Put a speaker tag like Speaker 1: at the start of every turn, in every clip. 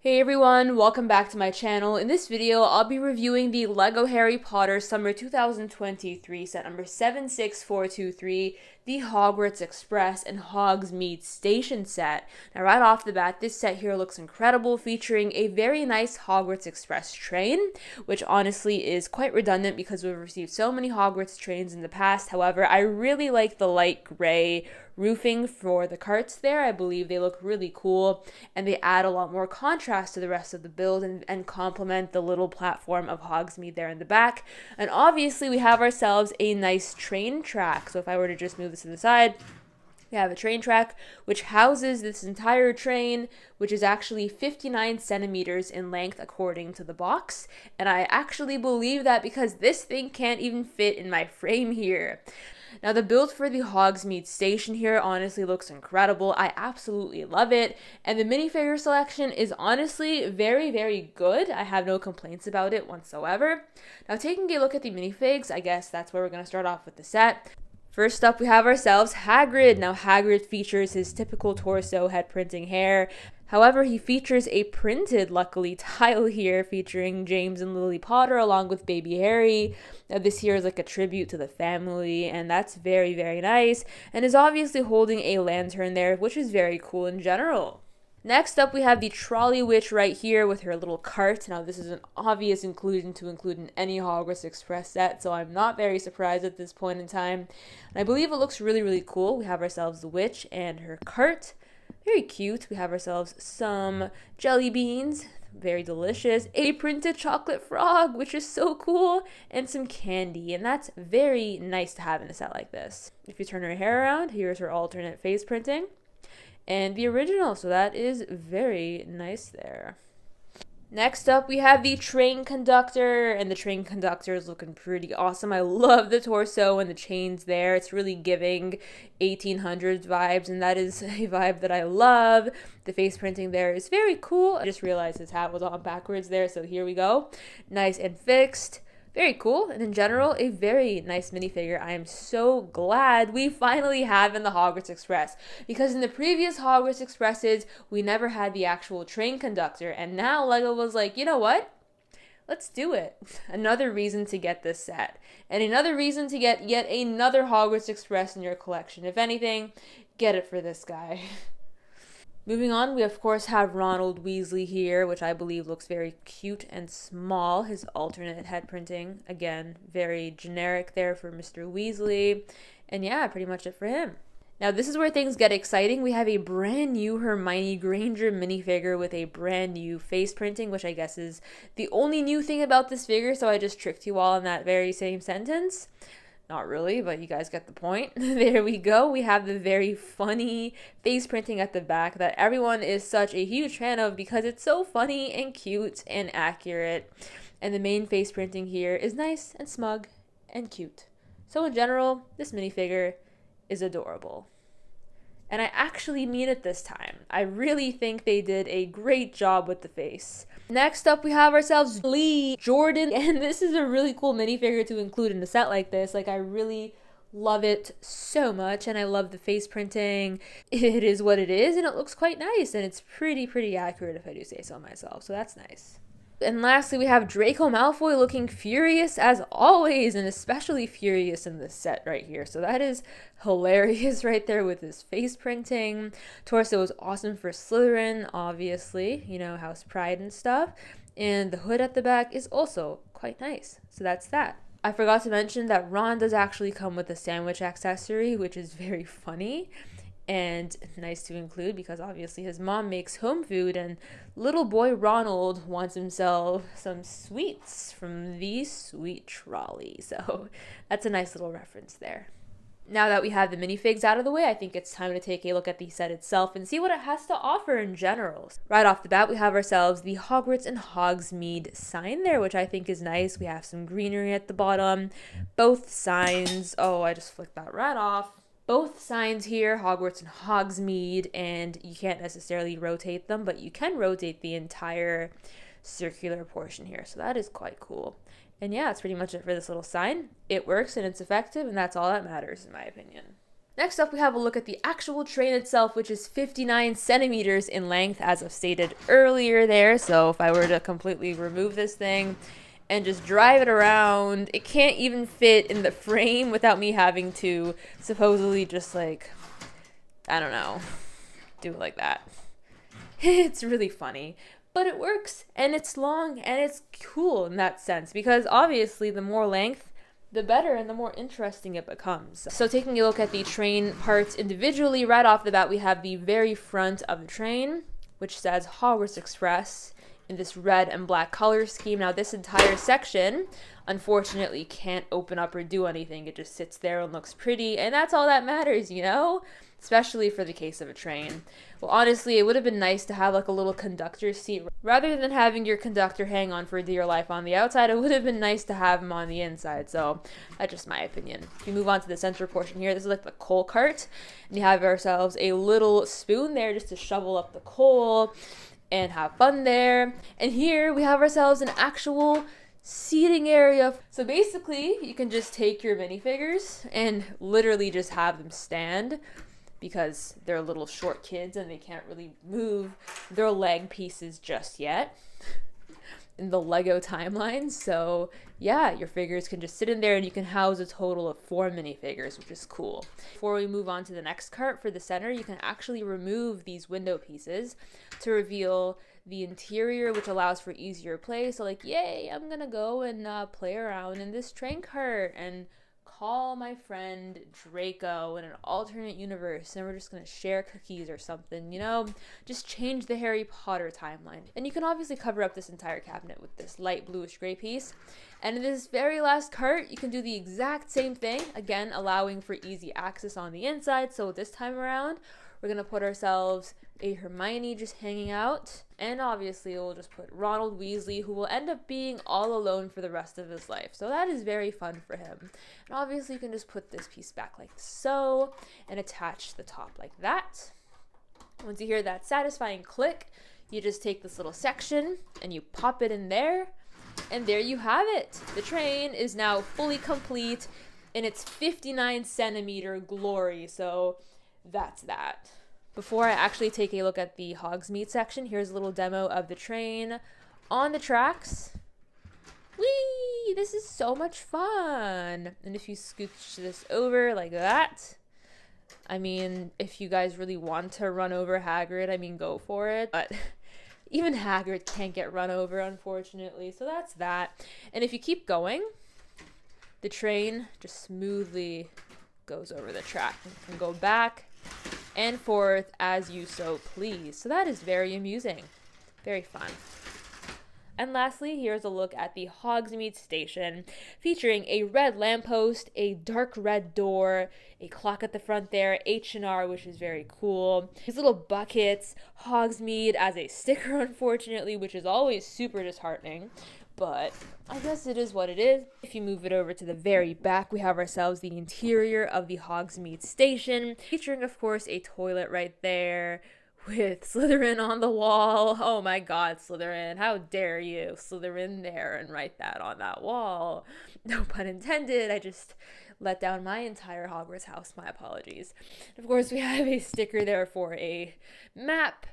Speaker 1: Hey everyone, welcome back to my channel. In this video, I'll be reviewing the LEGO Harry Potter Summer 2023 set number 76423, the Hogwarts Express and Hogsmeade Station set. Now right off the bat, this set here looks incredible, featuring a very nice Hogwarts Express train, which honestly is quite redundant because we've received so many Hogwarts trains in the past. However, I really like the light gray roofing for the carts there. I believe they look really cool and they add a lot more contrast to the rest of the build and complement the little platform of Hogsmeade there in the back. And obviously we have ourselves a nice train track. So if I were to just move this to the side, we have a train track which houses this entire train, which is actually 59 centimeters in length according to the box. And I actually believe that because this thing can't even fit in my frame here. Now, the build for the Hogsmeade Station here honestly looks incredible. I absolutely love it. And the minifigure selection is honestly very, very good. I have no complaints about it whatsoever. Now, taking a look at the minifigs, I guess that's where we're going to start off with the set. First up, we have ourselves Hagrid. Now, Hagrid features his typical torso head printing hair. However, he features a printed, luckily, tile here featuring James and Lily Potter along with baby Harry. Now, this here is like a tribute to the family, and that's very, very nice, and is obviously holding a lantern there, which is very cool in general. Next up, we have the Trolley Witch right here with her little cart. Now, this is an obvious inclusion to include in any Hogwarts Express set, so I'm not very surprised at this point in time. And I believe it looks really, really cool. We have ourselves the witch and her cart. Very cute. We have ourselves some jelly beans. Very delicious. A printed chocolate frog, which is so cool. And some candy. And that's very nice to have in a set like this. If you turn her hair around, here's her alternate face printing. And the original, so that is very nice there. Next up, we have the train conductor, and the train conductor is looking pretty awesome. I love the torso and the chains there. It's really giving 1800s vibes, and that is a vibe that I love. The face printing there is very cool. I just realized his hat was on backwards there, so here we go. Nice and fixed. Very cool, and in general, a very nice minifigure. I am so glad we finally have in the Hogwarts Express, because in the previous Hogwarts Expresses, we never had the actual train conductor, and now LEGO was like, you know what? Let's do it. Another reason to get this set, and another reason to get yet another Hogwarts Express in your collection. If anything, get it for this guy. Moving on, we of course have Ronald Weasley here, which I believe looks very cute and small. His alternate head printing, again, very generic there for Mr. Weasley. And yeah, pretty much it for him. Now this is where things get exciting. We have a brand new Hermione Granger minifigure with a brand new face printing, which I guess is the only new thing about this figure, so I just tricked you all in that very same sentence. Not really, but you guys get the point. There we go. We have the very funny face printing at the back that everyone is such a huge fan of because it's so funny and cute and accurate. And the main face printing here is nice and smug and cute. So in general, this minifigure is adorable. And I actually mean it this time. I really think they did a great job with the face. Next up, we have ourselves Lee Jordan, and this is a really cool minifigure to include in a set like this. Like, I really love it so much, and I love the face printing. It is what it is, and it looks quite nice, and it's pretty accurate if I do say so myself, so that's nice. And lastly, we have Draco Malfoy looking furious as always, and especially furious in this set right here. So that is hilarious right there with his face printing. Torso is awesome for Slytherin, obviously, you know, House Pride and stuff. And the hood at the back is also quite nice. So that's that. I forgot to mention that Ron does actually come with a sandwich accessory, which is very funny and nice to include because obviously his mom makes home food and little boy Ronald wants himself some sweets from the sweet trolley. So that's a nice little reference there. Now that we have the minifigs out of the way, I think it's time to take a look at the set itself and see what it has to offer in general. Right off the bat, we have ourselves the Hogwarts and Hogsmeade sign there, which I think is nice. We have some greenery at the bottom. Both signs, oh, I just flicked that right off. Both signs here, Hogwarts and Hogsmeade, and you can't necessarily rotate them, but you can rotate the entire circular portion here, so that is quite cool. And yeah, that's pretty much it for this little sign. It works and it's effective, and that's all that matters in my opinion. Next up, we have a look at the actual train itself, which is 59 centimeters in length, as I've stated earlier there. So if I were to completely remove this thing and just drive it around, it can't even fit in the frame without me having to supposedly just like, I don't know, do it like that. It's really funny, but it works, and it's long, and it's cool in that sense, because obviously the more length, the better and the more interesting it becomes. So taking a look at the train parts individually, right off the bat, we have the very front of the train, which says Hogwarts Express in this red and black color scheme. Now this entire section, unfortunately, can't open up or do anything. It just sits there and looks pretty, and that's all that matters, you know? Especially for the case of a train. Well, honestly, it would have been nice to have like a little conductor seat. Rather than having your conductor hang on for dear life on the outside, it would have been nice to have him on the inside. So that's just my opinion. If you move on to the center portion here, this is like the coal cart. And you have ourselves a little spoon there just to shovel up the coal and have fun there. And here we have ourselves an actual seating area. So basically, you can just take your minifigures and literally just have them stand, because they're little short kids and they can't really move their leg pieces just yet in the Lego timeline. So yeah, your figures can just sit in there and you can house a total of 4 minifigures, which is cool. Before we move on to the next cart for the center, you can actually remove these window pieces to reveal the interior, which allows for easier play. So like, yay, I'm gonna go and play around in this train cart and call my friend Draco in an alternate universe, and we're just gonna share cookies or something, you know? Just change the Harry Potter timeline. And you can obviously cover up this entire cabinet with this light bluish gray piece. And in this very last cart, you can do the exact same thing, again, allowing for easy access on the inside. So this time around, we're gonna put ourselves a Hermione just hanging out, and obviously we'll just put Ronald Weasley, who will end up being all alone for the rest of his life. So that is very fun for him. And obviously you can just put this piece back like so, and attach the top like that. Once you hear that satisfying click, you just take this little section and you pop it in there, and there you have it. The train is now fully complete in its 59 centimeter glory. So that's that. Before I actually take a look at the Hogsmeade section, here's a little demo of the train on the tracks. Whee! This is so much fun! And if you scooch this over like that, I mean, if you guys really want to run over Hagrid, I mean, go for it. But even Hagrid can't get run over, unfortunately. So that's that. And if you keep going, the train just smoothly goes over the track and can go back and forth as you so please. So that is very amusing, very fun. And lastly, here's a look at the Hogsmeade Station, featuring a red lamppost, a dark red door, a clock at the front there, H&R, which is very cool. These little buckets, Hogsmeade as a sticker, unfortunately, which is always super disheartening, but I guess it is what it is. If you move it over to the very back, we have ourselves the interior of the Hogsmeade Station, featuring, of course, a toilet right there with Slytherin on the wall. Oh my god, Slytherin, how dare you slither in there and write that on that wall? No pun intended. I just let down my entire Hogwarts house. My apologies. Of course, we have a sticker there for a map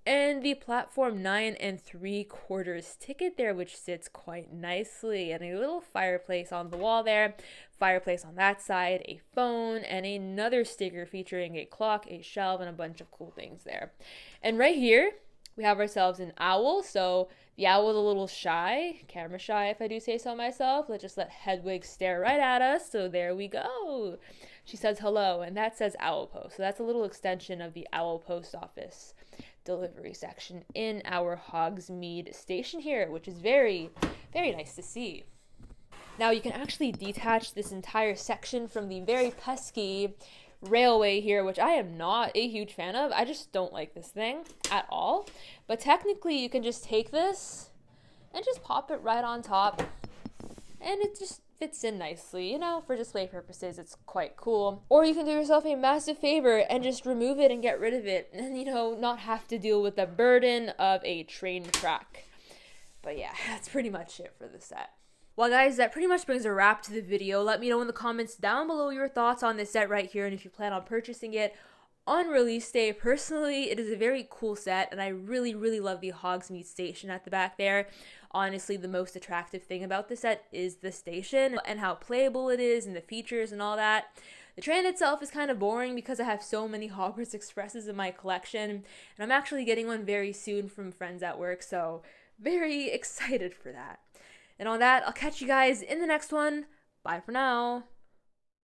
Speaker 1: and the platform 9 3/4 ticket there, which sits quite nicely, and a little fireplace on the wall there, fireplace on that side, a phone, and another sticker featuring a clock, a shelf, and a bunch of cool things there. And right here, we have ourselves an owl. So the owl is a little shy, camera shy if I do say so myself. Let's just let Hedwig stare right at us. So there we go. She says hello, and that says Owl Post. So that's a little extension of the Owl Post Office delivery section in our Hogsmeade Station here, which is very, very nice to see. Now you can actually detach this entire section from the very pesky railway here, which I am not a huge fan of. I just don't like this thing at all. But technically you can just take this and just pop it right on top, and it just fits in nicely, you know, for display purposes. It's quite cool. Or you can do yourself a massive favor and just remove it and get rid of it, and, you know, not have to deal with the burden of a train track. But yeah, that's pretty much it for the set. Well guys, that pretty much brings a wrap to the video. Let me know in the comments down below your thoughts on this set right here and if you plan on purchasing it on release day. Personally, it is a very cool set and I really love the Hogsmeade Station at the back there. Honestly, the most attractive thing about the set is the station and how playable it is and the features and all that. The train itself is kind of boring because I have so many Hogwarts Expresses in my collection, and I'm actually getting one very soon from friends at work, so very excited for that. And on that, I'll catch you guys in the next one. Bye for now.